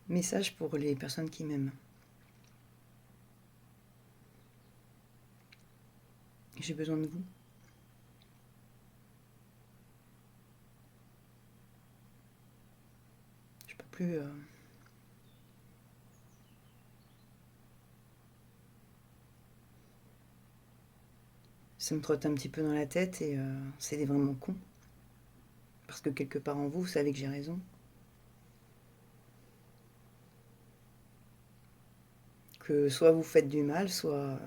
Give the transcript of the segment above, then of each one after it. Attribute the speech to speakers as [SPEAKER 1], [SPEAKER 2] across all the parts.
[SPEAKER 1] Message pour les personnes qui m'aiment. J'ai besoin de vous. Je peux plus. Ça me trotte un petit peu dans la tête et c'est vraiment con. Parce que quelque part en vous, vous savez que j'ai raison. Que soit vous faites du mal, soit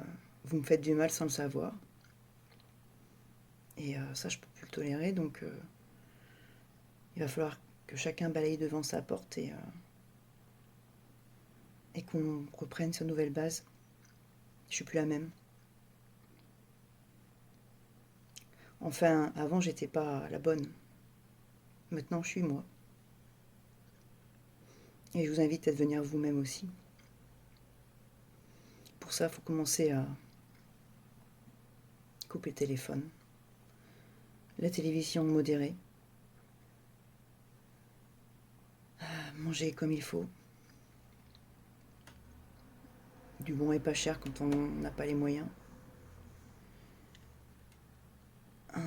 [SPEAKER 1] vous me faites du mal sans le savoir. Et ça, je peux plus le tolérer, donc il va falloir que chacun balaye devant sa porte et qu'on reprenne sa nouvelle base. Je suis plus la même. Enfin, avant, j'étais pas la bonne. Maintenant, je suis moi. Et je vous invite à devenir vous-même aussi. Pour ça, il faut commencer à couper le téléphone, la télévision modérée, manger comme il faut, du bon et pas cher quand on n'a pas les moyens.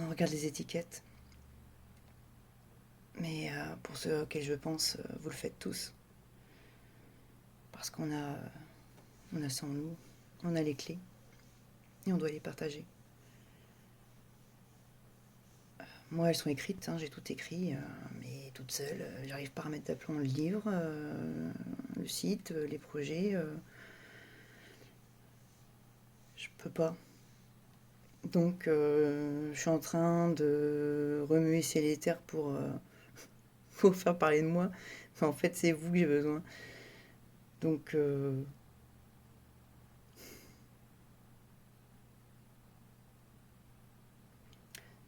[SPEAKER 1] Regarde les étiquettes. Mais pour ceux auxquels je pense, vous le faites tous. Parce on a ça en nous, on a les clés et on doit les partager. Moi, elles sont écrites, hein, j'ai tout écrit, mais toute seule. J'arrive pas à remettre d'aplomb le livre, le site, les projets. Je peux pas. Donc, je suis en train de remuer ciel et terre pour faire parler de moi. Mais en fait, c'est vous que j'ai besoin. Donc,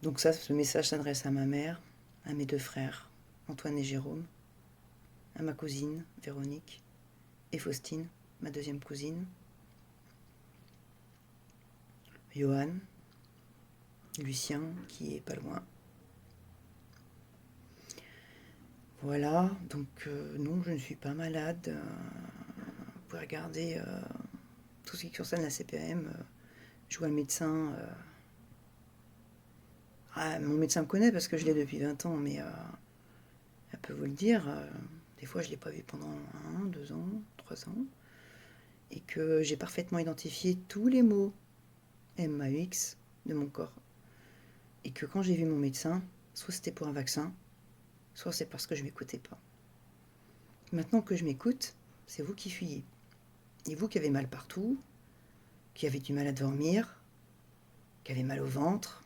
[SPEAKER 1] donc ça, ce message s'adresse à ma mère, à mes deux frères, Antoine et Jérôme, à ma cousine, Véronique, et Faustine, ma deuxième cousine, Johan, Lucien, qui est pas loin. Voilà, donc non, je ne suis pas malade. Vous pouvez regarder tout ce qui concerne la CPM. Je vois le médecin. Mon médecin me connaît parce que je l'ai depuis 20 ans, mais elle peut vous le dire. Des fois, je ne l'ai pas vu pendant 1, 2 ans, 3 ans. Et que j'ai parfaitement identifié tous les mots MAUX de mon corps. Et que quand j'ai vu mon médecin, soit c'était pour un vaccin, soit c'est parce que je ne m'écoutais pas. Maintenant que je m'écoute, c'est vous qui fuyez. Et vous qui avez mal partout, qui avez du mal à dormir, qui avez mal au ventre.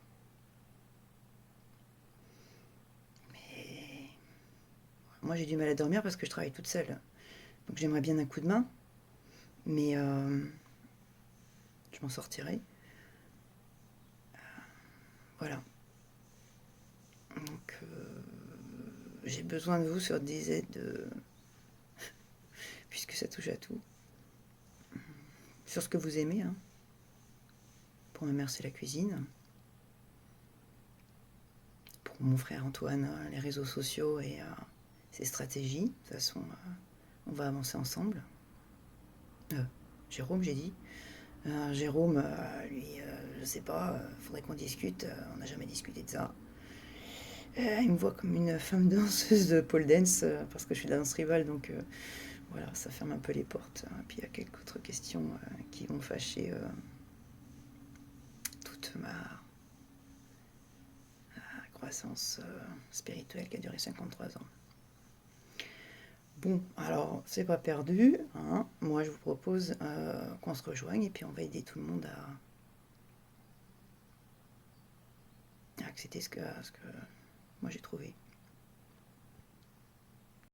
[SPEAKER 1] Mais moi j'ai du mal à dormir parce que je travaille toute seule. Donc j'aimerais bien un coup de main, mais je m'en sortirai. Voilà. Donc j'ai besoin de vous sur des aides, puisque ça touche à tout. Sur ce que vous aimez, hein. Pour ma mère c'est la cuisine. Pour mon frère Antoine, les réseaux sociaux et ses stratégies. De toute façon, on va avancer ensemble. Jérôme, j'ai dit. Jérôme, lui, je sais pas, faudrait qu'on discute. On n'a jamais discuté de ça. Il me voit comme une femme danseuse de pole dance parce que je suis de la danse rivale, donc voilà, ça ferme un peu les portes. Puis il y a quelques autres questions qui vont fâcher toute ma croissance spirituelle qui a duré 53 ans. Bon, alors c'est pas perdu, hein. Moi je vous propose qu'on se rejoigne et puis on va aider tout le monde à accepter ce que moi j'ai trouvé.